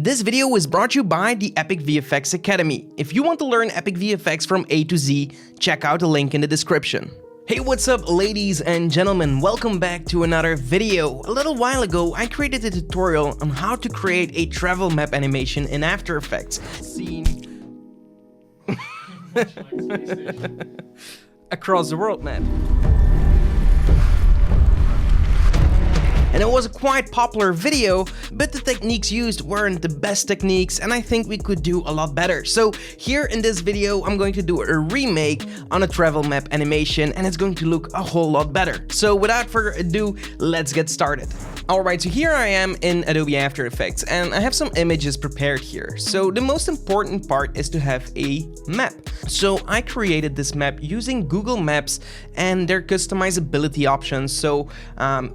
This video was brought to you by the Epic VFX Academy. If you want to learn Epic VFX from A to Z, check out the link in the description. Hey, what's up ladies and gentlemen, welcome back to another video. A little while ago I created a tutorial on how to create a travel map animation in After Effects. Across the world map. And it was a quite popular video, but the techniques used weren't the best techniques and I think we could do a lot better. So here in this video I'm going to do a remake on a travel map animation and it's going to look a whole lot better. So without further ado, let's get started. Alright, so here I am in Adobe After Effects and I have some images prepared here. So the most important part is to have a map. So I created this map using Google Maps and their customizability options, so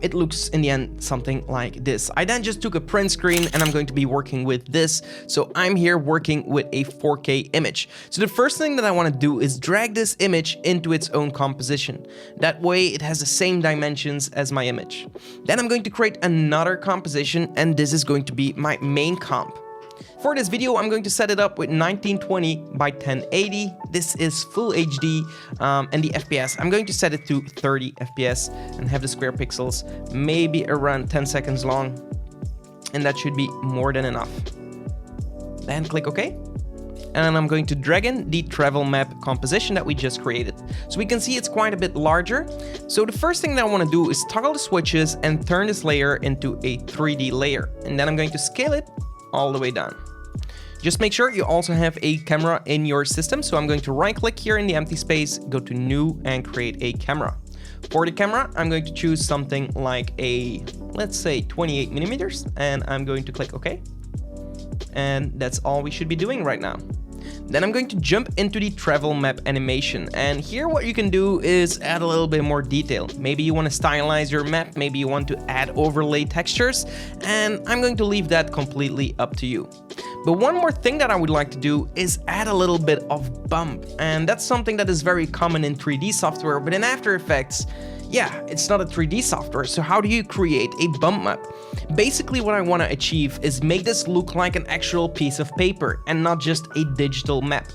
it looks in the end something like this. I then just took a print screen and I'm going to be working with this. So I'm here working with a 4K image. So the first thing that I want to do is drag this image into its own composition. That way it has the same dimensions as my image. Then I'm going to create another composition and this is going to be my main comp. For this video, I'm going to set it up with 1920 by 1080. This is full HD, and the FPS, I'm going to set it to 30 FPS and have the square pixels maybe around 10 seconds long. And that should be more than enough. Then click OK. And I'm going to drag in the travel map composition that we just created. So we can see it's quite a bit larger. So the first thing that I want to do is toggle the switches and turn this layer into a 3D layer. And then I'm going to scale it all the way down. Just make sure you also have a camera in your system. So I'm going to right click here in the empty space, go to new and create a camera. For the camera, I'm going to choose something like a, let's say 28 millimeters, and I'm going to click OK. And that's all we should be doing right now. Then I'm going to jump into the travel map animation, and here what you can do is add a little bit more detail. Maybe you want to stylize your map, maybe you want to add overlay textures, and I'm going to leave that completely up to you. But one more thing that I would like to do is add a little bit of bump, and that's something that is very common in 3D software, but in After Effects, yeah, it's not a 3D software, so how do you create a bump map? Basically what I want to achieve is make this look like an actual piece of paper and not just a digital map.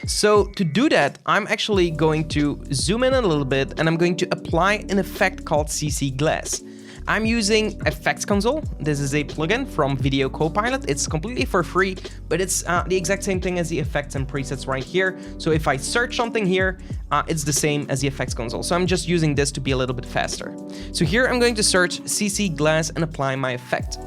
So to do that, I'm actually going to zoom in a little bit and I'm going to apply an effect called CC Glass. I'm using Effects Console. This is a plugin from Video Copilot. It's completely for free, but it's the exact same thing as the effects and presets right here. So if I search something here, it's the same as the Effects Console. So I'm just using this to be a little bit faster. So here I'm going to search CC Glass and apply my effect.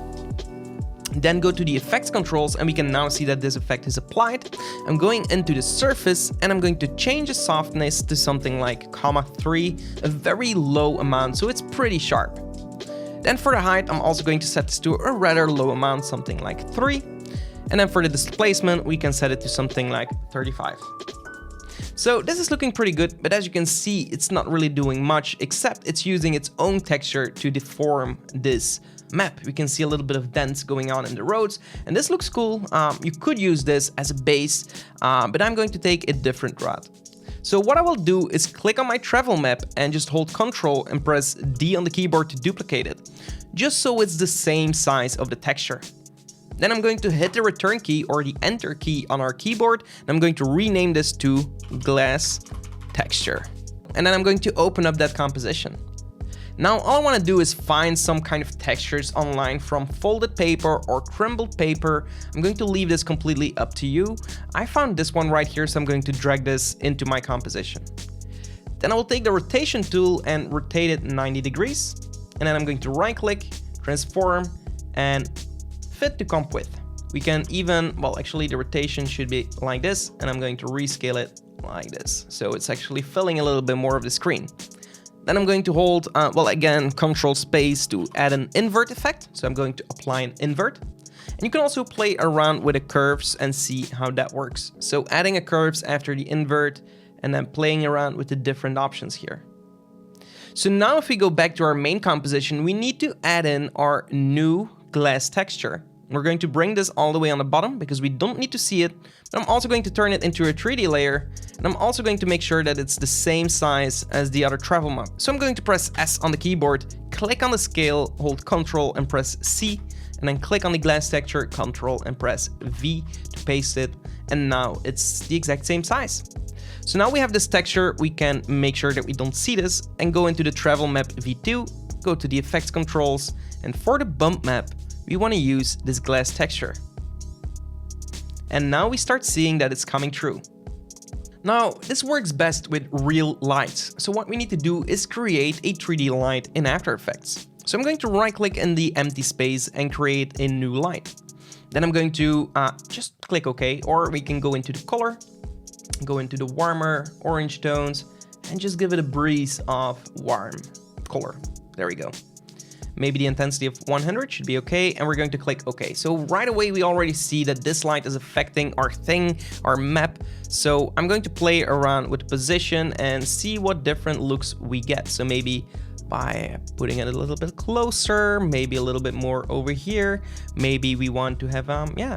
Then go to the effects controls and we can now see that this effect is applied. I'm going into the surface and I'm going to change the softness to something like 3, a very low amount, so it's pretty sharp. Then for the height, I'm also going to set this to a rather low amount, something like 3. And then for the displacement, we can set it to something like 35. So this is looking pretty good, but as you can see, it's not really doing much, except it's using its own texture to deform this map. We can see a little bit of dents going on in the roads, and this looks cool. You could use this as a base, but I'm going to take a different route. So what I will do is click on my travel map and just hold Ctrl and press D on the keyboard to duplicate it, just so it's the same size of the texture. Then I'm going to hit the return key or the enter key on our keyboard, and I'm going to rename this to Glass Texture. And then I'm going to open up that composition. Now all I want to do is find some kind of textures online from folded paper or crumbled paper. I'm going to leave this completely up to you. I found this one right here, so I'm going to drag this into my composition. Then I will take the rotation tool and rotate it 90 degrees. And then I'm going to right click, transform, and fit to comp width. We can even, well actually the rotation should be like this, and I'm going to rescale it like this. So it's actually filling a little bit more of the screen. Then I'm going to hold, well again, Control Space to add an invert effect. So I'm going to apply an invert. And you can also play around with the curves and see how that works. So adding a curves after the invert and then playing around with the different options here. So now if we go back to our main composition, we need to add in our new glass texture. We're going to bring this all the way on the bottom because we don't need to see it, but I'm also going to turn it into a 3D layer, and I'm also going to make sure that it's the same size as the other travel map. So I'm going to press S on the keyboard, click on the scale, hold Ctrl and press C, and then click on the glass texture, Control and press V to paste it, and now it's the exact same size. So now we have this texture, we can make sure that we don't see this and go into the travel map V2, go to the effects controls, and for the bump map, we want to use this glass texture. And now we start seeing that it's coming through. Now, this works best with real lights. So what we need to do is create a 3D light in After Effects. So I'm going to right click in the empty space and create a new light. Then I'm going to just click OK, or we can go into the color, go into the warmer orange tones, and just give it a breeze of warm color. There we go. Maybe the intensity of 100 should be okay, and we're going to click OK. So right away we already see that this light is affecting our thing, our map. So I'm going to play around with the position and see what different looks we get. So maybe by putting it a little bit closer, maybe a little bit more over here. Maybe we want to have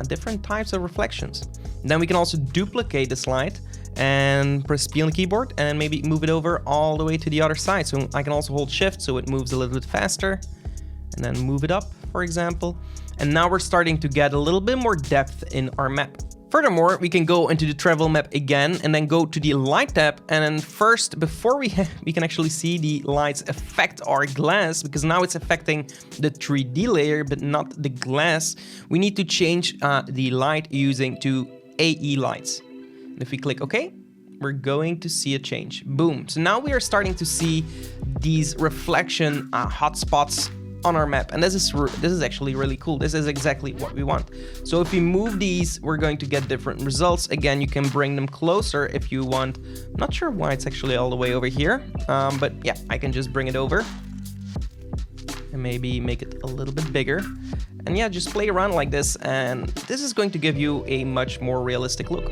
different types of reflections. Then we can also duplicate this light and press P on the keyboard and maybe move it over all the way to the other side. So I can also hold Shift so it moves a little bit faster, and then move it up, for example. And now we're starting to get a little bit more depth in our map. Furthermore, we can go into the travel map again and then go to the light tab. And then first, before we can actually see the lights affect our glass, because now it's affecting the 3D layer, but not the glass, we need to change the light using to AE lights. And if we click OK, we're going to see a change. Boom. So now we are starting to see these reflection hotspots on our map, and this is actually really cool. This is exactly what we want. So if we move these, we're going to get different results. Again, you can bring them closer if you want. I'm not sure why it's actually all the way over here, but yeah, I can just bring it over and maybe make it a little bit bigger. And yeah, just play around like this, and this is going to give you a much more realistic look.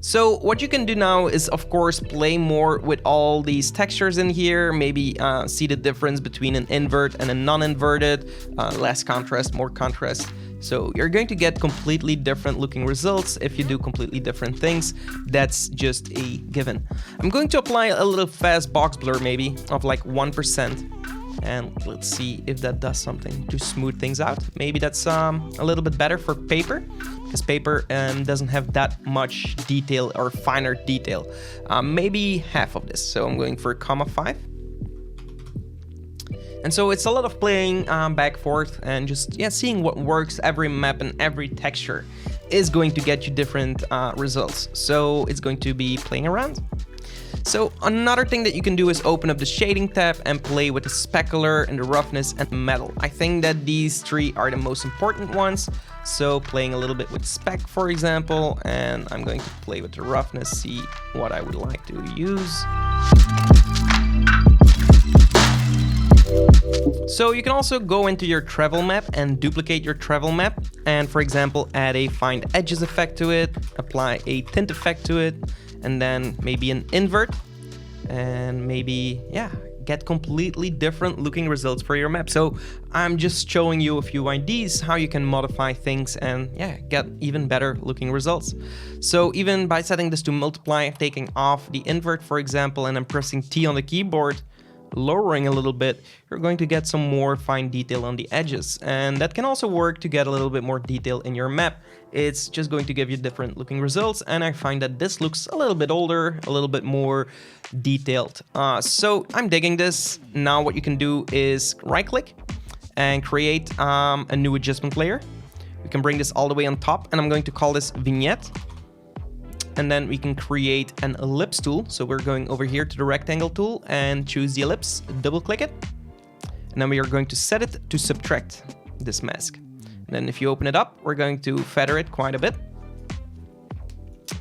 So what you can do now is, of course, play more with all these textures in here, maybe see the difference between an invert and a non-inverted, less contrast, more contrast. So you're going to get completely different looking results if you do completely different things. That's just a given. I'm going to apply a little fast box blur maybe of like 1%. And let's see if that does something to smooth things out. Maybe that's a little bit better for paper, because paper doesn't have that much detail or finer detail. Maybe half of this. So I'm going for 0.5. And so it's a lot of playing back and forth and just seeing what works. Every map and every texture is going to get you different results. So it's going to be playing around. So another thing that you can do is open up the shading tab and play with the specular and the roughness and metal. I think that these three are the most important ones. So playing a little bit with spec, for example, and I'm going to play with the roughness, see what I would like to use. So you can also go into your travel map and duplicate your travel map, and for example add a find edges effect to it, apply a tint effect to it, and then maybe an invert, and maybe get completely different looking results for your map. So I'm just showing you a few ideas how you can modify things and get even better looking results. So even by setting this to multiply, taking off the invert, for example, and then pressing T on the keyboard, lowering a little bit, you're going to get some more fine detail on the edges. And that can also work to get a little bit more detail in your map. It's just going to give you different looking results, and I find that this looks a little bit older, a little bit more detailed. So I'm digging this. Now what you can do is right click and create a new adjustment layer. We can bring this all the way on top, and I'm going to call this vignette. And then we can create an ellipse tool. So we're going over here to the rectangle tool and choose the ellipse, double click it. And then we are going to set it to subtract this mask. And then if you open it up, we're going to feather it quite a bit.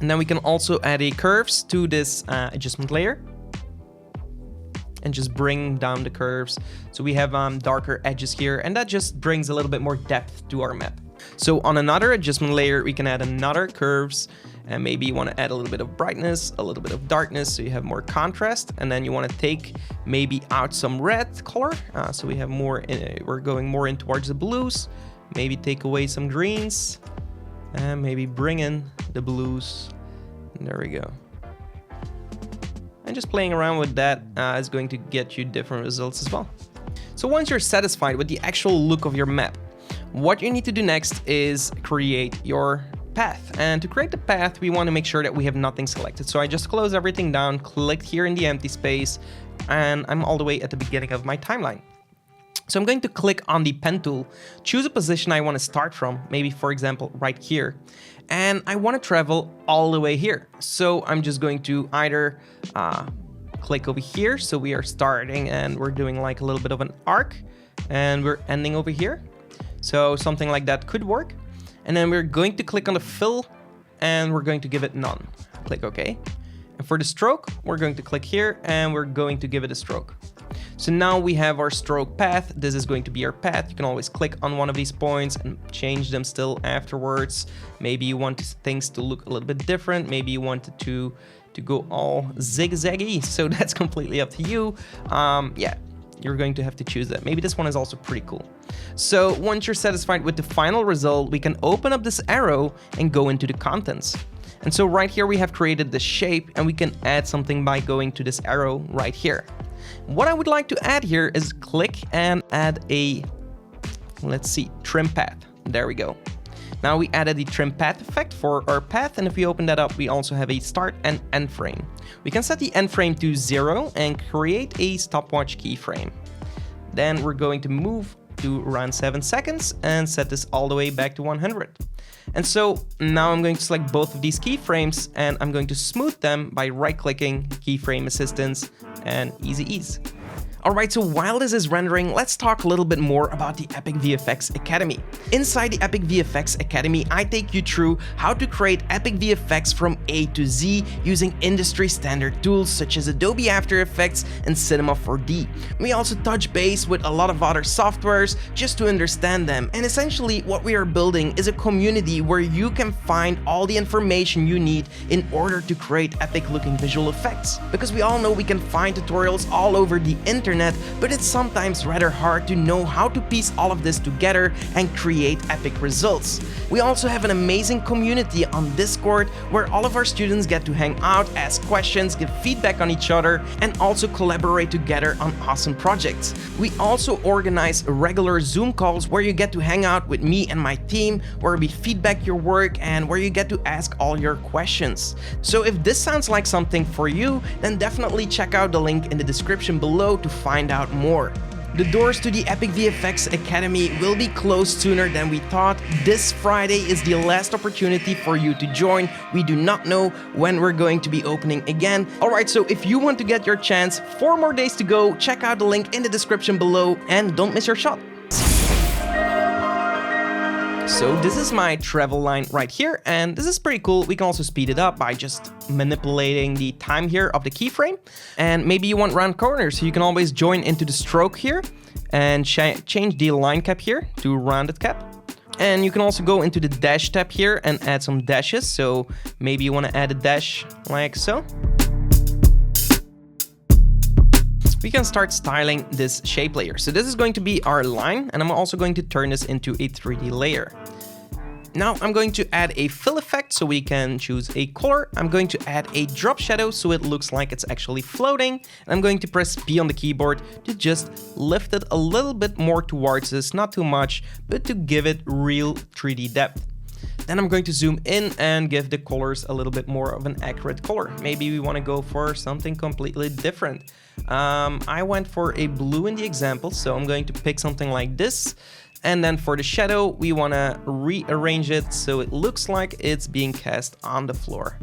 And then we can also add a curves to this adjustment layer and just bring down the curves. So we have darker edges here, and that just brings a little bit more depth to our map. So on another adjustment layer, we can add another curves, and maybe you want to add a little bit of brightness, a little bit of darkness, so you have more contrast. And then you want to take maybe out some red color, so we have more. We're going more in towards the blues. Maybe take away some greens, and maybe bring in the blues. And there we go. And just playing around with that is going to get you different results as well. So once you're satisfied with the actual look of your map, what you need to do next is create your path. And to create the path, we want to make sure that we have nothing selected. So I just close everything down, click here in the empty space, and I'm all the way at the beginning of my timeline. So I'm going to click on the pen tool, choose a position I want to start from, maybe for example right here, and I want to travel all the way here. So I'm just going to either click over here, so we are starting and we're doing like a little bit of an arc, and we're ending over here. So something like that could work. And then we're going to click on the fill, and we're going to give it none. Click OK. And for the stroke, we're going to click here, and we're going to give it a stroke. So now we have our stroke path. This is going to be our path. You can always click on one of these points and change them still afterwards. Maybe you want things to look a little bit different. Maybe you want it to go all zigzaggy. So that's completely up to you. Yeah, you're going to have to choose that. Maybe this one is also pretty cool. So once you're satisfied with the final result, we can open up this arrow and go into the contents. And so right here we have created the shape, and we can add something by going to this arrow right here. What I would like to add here is click and add a, let's see, trim path. There we go. Now we added the trim path effect for our path, and if we open that up, we also have a start and end frame. We can set the end frame to 0 and create a stopwatch keyframe. Then we're going to move to around 7 seconds and set this all the way back to 100. And so now I'm going to select both of these keyframes, and I'm going to smooth them by right-clicking Keyframe Assistance and Easy Ease. Alright, so while this is rendering, let's talk a little bit more about the Epic VFX Academy. Inside the Epic VFX Academy, I take you through how to create Epic VFX from A to Z using industry standard tools such as Adobe After Effects and Cinema 4D. We also touch base with a lot of other softwares just to understand them, and essentially what we are building is a community where you can find all the information you need in order to create epic looking visual effects. Because we all know we can find tutorials all over the internet, but it's sometimes rather hard to know how to piece all of this together and create epic results. We also have an amazing community on Discord where all of our students get to hang out, ask questions, give feedback on each other, and also collaborate together on awesome projects. We also organize regular Zoom calls where you get to hang out with me and my team, where we feedback your work and where you get to ask all your questions. So if this sounds like something for you, then definitely check out the link in the description below to find out more. The doors to the Epic VFX Academy will be closed sooner than we thought. This Friday is the last opportunity for you to join. We do not know when we're going to be opening again. Alright, so if you want to get your chance, 4 more days to go, check out the link in the description below and don't miss your shot. So this is my travel line right here, and this is pretty cool. We can also speed it up by just manipulating the time here of the keyframe. And maybe you want round corners, so you can always join into the stroke here and change the line cap here to rounded cap. And you can also go into the dash tab here and add some dashes. So maybe you want to add a dash like so. We can start styling this shape layer. So this is going to be our line, and I'm also going to turn this into a 3D layer. Now I'm going to add a fill effect so we can choose a color. I'm going to add a drop shadow so it looks like it's actually floating. And I'm going to press P on the keyboard to just lift it a little bit more towards us, not too much, but to give it real 3D depth. Then I'm going to zoom in and give the colors a little bit more of an accurate color. Maybe we want to go for something completely different. I went for a blue in the example, so I'm going to pick something like this. And then for the shadow, we want to rearrange it so it looks like it's being cast on the floor.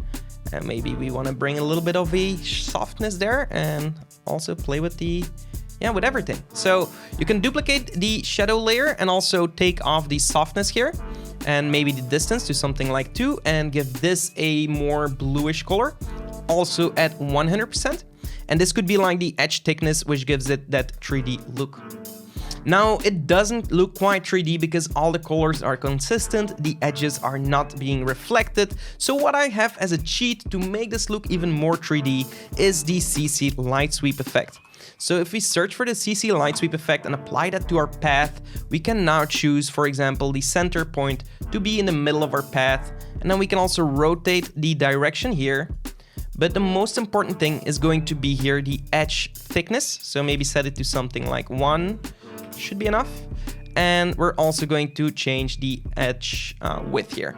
And maybe we want to bring a little bit of a softness there and also play with with everything. So you can duplicate the shadow layer and also take off the softness here and maybe the distance to something like 2 and give this a more bluish color, also at 100%. And this could be like the edge thickness, which gives it that 3D look. Now, it doesn't look quite 3D because all the colors are consistent, the edges are not being reflected. So what I have as a cheat to make this look even more 3D is the CC light sweep effect. So if we search for the CC light sweep effect and apply that to our path, we can now choose, for example, the center point to be in the middle of our path. And then we can also rotate the direction here. But the most important thing is going to be here the edge thickness. So maybe set it to something like 1 should be enough. And we're also going to change the edge width here.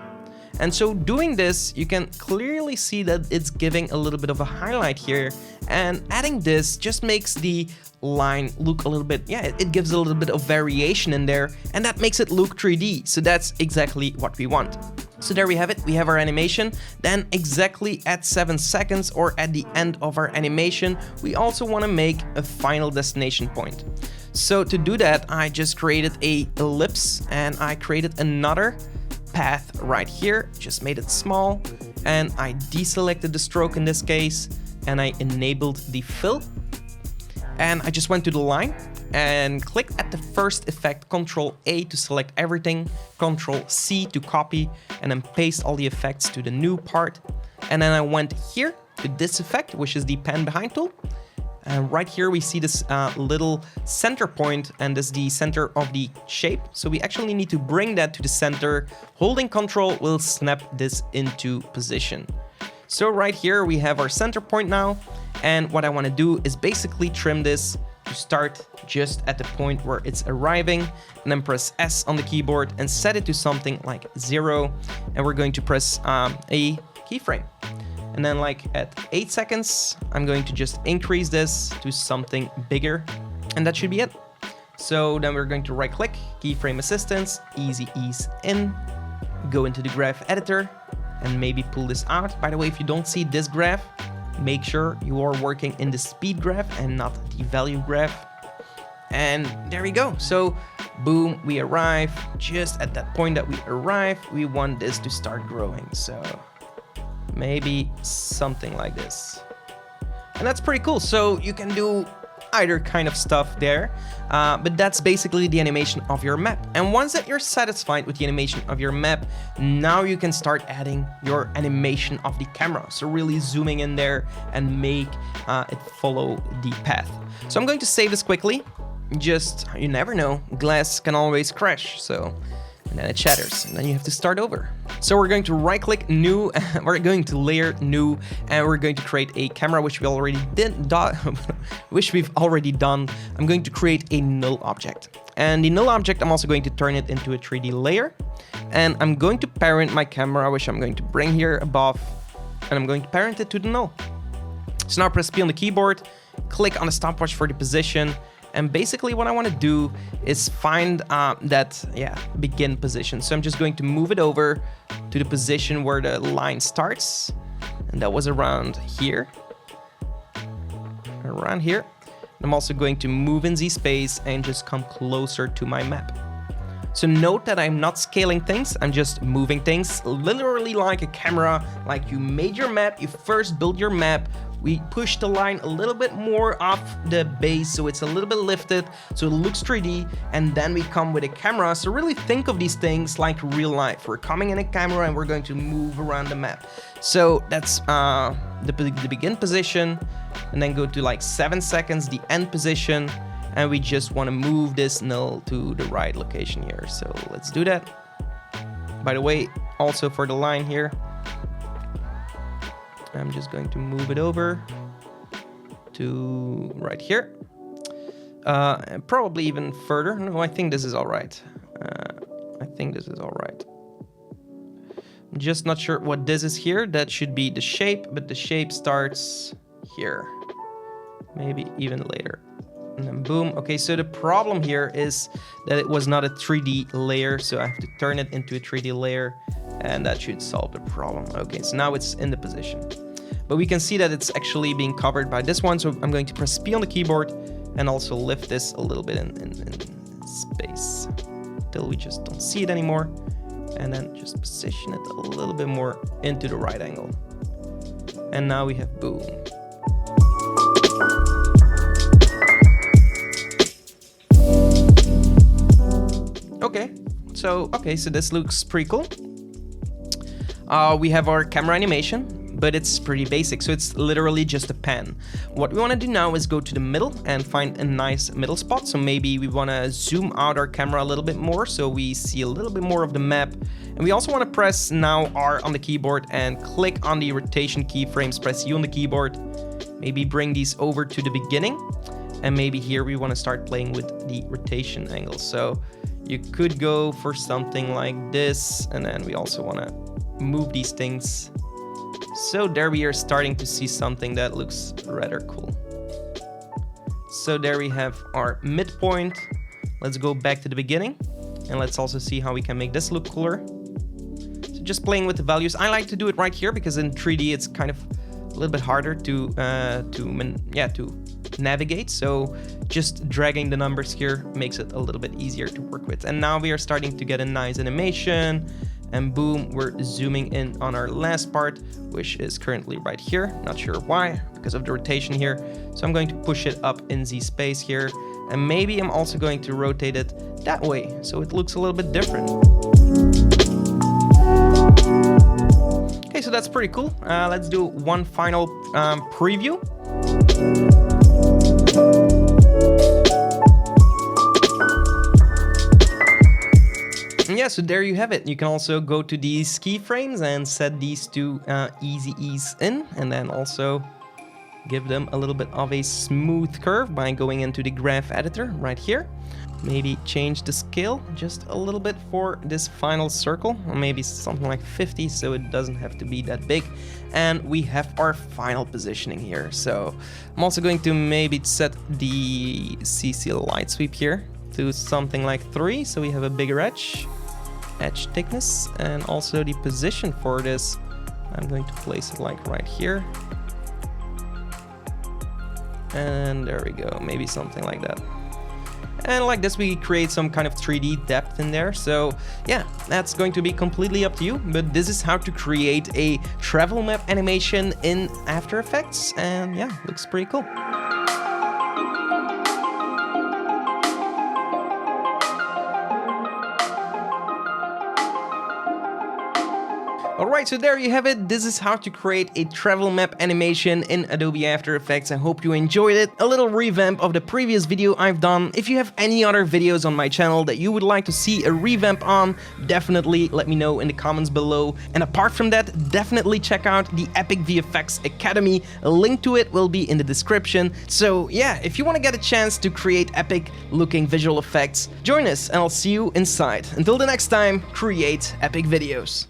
And so doing this, you can clearly see that it's giving a little bit of a highlight here, and adding this just makes the line look a little bit, it gives a little bit of variation in there, and that makes it look 3D. So that's exactly what we want. So there we have it, we have our animation. Then exactly at 7 seconds or at the end of our animation, we also want to make a final destination point. So to do that, I just created a ellipse and I created another path right here, just made it small, and I deselected the stroke in this case, and I enabled the fill, and I just went to the line and clicked at the first effect, Ctrl A to select everything, Ctrl C to copy, and then paste all the effects to the new part. And then I went here to this effect, which is the pan behind tool. And right here we see this little center point, and this is the center of the shape. So we actually need to bring that to the center. Holding Ctrl will snap this into position. So right here we have our center point now. And what I want to do is basically trim this to start just at the point where it's arriving, and then press S on the keyboard and set it to something like 0. And we're going to press a keyframe. And then like at 8 seconds, I'm going to just increase this to something bigger, and that should be it. So then we're going to right click, keyframe assistance, easy ease in, go into the graph editor and maybe pull this out. By the way, if you don't see this graph, make sure you are working in the speed graph and not the value graph. And there we go. So boom, we arrive. Just at that point that we arrive, we want this to start growing. So maybe something like this. And that's pretty cool. So you can do either kind of stuff there, but that's basically the animation of your map. And once that you're satisfied with the animation of your map, now you can start adding your animation of the camera. So really zooming in there and make it follow the path. So I'm going to save this quickly. Just, you never know, glass can always crash. So, and then it shatters, and then you have to start over. So we're going to right click new, we're going to layer new, and we're going to create a camera, which we already we've already done. I'm going to create a null object. And the null object, I'm also going to turn it into a 3D layer. And I'm going to parent my camera, which I'm going to bring here above, and I'm going to parent it to the null. So now press P on the keyboard, click on the stopwatch for the position. And basically what I want to do is find that begin position. So I'm just going to move it over to the position where the line starts. And that was around here. Around here. I'm also going to move in Z space and just come closer to my map. So note that I'm not scaling things, I'm just moving things, literally like a camera. Like you made your map, you first build your map, we push the line a little bit more off the base so it's a little bit lifted, so it looks 3D, and then we come with a camera. So really think of these things like real life. We're coming in a camera and we're going to move around the map. So that's the begin position, and then go to like 7 seconds, the end position. And we just want to move this null to the right location here. So let's do that. By the way, also for the line here, I'm just going to move it over to right here. And probably even further. No, I think this is all right. I think this is all right. I'm just not sure what this is here. That should be the shape, but the shape starts here. Maybe even later. And then boom. Okay, so the problem here is that it was not a 3D layer, so I have to turn it into a 3D layer, and that should solve the problem. Okay, so now it's in the position. But we can see that it's actually being covered by this one, so I'm going to press P on the keyboard and also lift this a little bit in space till we just don't see it anymore, and then just position it a little bit more into the right angle. And now we have boom. Okay, so this looks pretty cool. We have our camera animation, but it's pretty basic, so it's literally just a pan. What we want to do now is go to the middle and find a nice middle spot. So maybe we want to zoom out our camera a little bit more so we see a little bit more of the map. And we also want to press now R on the keyboard and click on the rotation keyframes, press U on the keyboard. Maybe bring these over to the beginning. And maybe here we want to start playing with the rotation angle. So you could go for something like this, and then we also want to move these things. So there we are starting to see something that looks rather cool. So there we have our midpoint. Let's go back to the beginning, and let's also see how we can make this look cooler. So just playing with the values. I like to do it right here because in 3D it's kind of a little bit harder to navigate. So just dragging the numbers here makes it a little bit easier to work with. And now we are starting to get a nice animation. And boom, we're zooming in on our last part, which is currently right here. Not sure why, because of the rotation here. So I'm going to push it up in Z space here. And maybe I'm also going to rotate it that way, so it looks a little bit different. Okay, so that's pretty cool. Let's do one final preview. Yeah, so there you have it. You can also go to these keyframes and set these to easy ease in, and then also give them a little bit of a smooth curve by going into the graph editor right here. Maybe change the scale just a little bit for this final circle, or maybe something like 50, so it doesn't have to be that big. And we have our final positioning here. So I'm also going to maybe set the CC light sweep here to something like 3, so we have a bigger edge thickness, and also the position for this, I'm going to place it like right here. And there we go, maybe something like that. And like this, we create some kind of 3D depth in there. So yeah, that's going to be completely up to you. But this is how to create a travel map animation in After Effects. And yeah, looks pretty cool. Alright, so there you have it. This is how to create a travel map animation in Adobe After Effects. I hope you enjoyed it. A little revamp of the previous video I've done. If you have any other videos on my channel that you would like to see a revamp on, definitely let me know in the comments below. And apart from that, definitely check out the Epic VFX Academy. A link to it will be in the description. So yeah, if you want to get a chance to create epic looking visual effects, join us and I'll see you inside. Until the next time, create epic videos.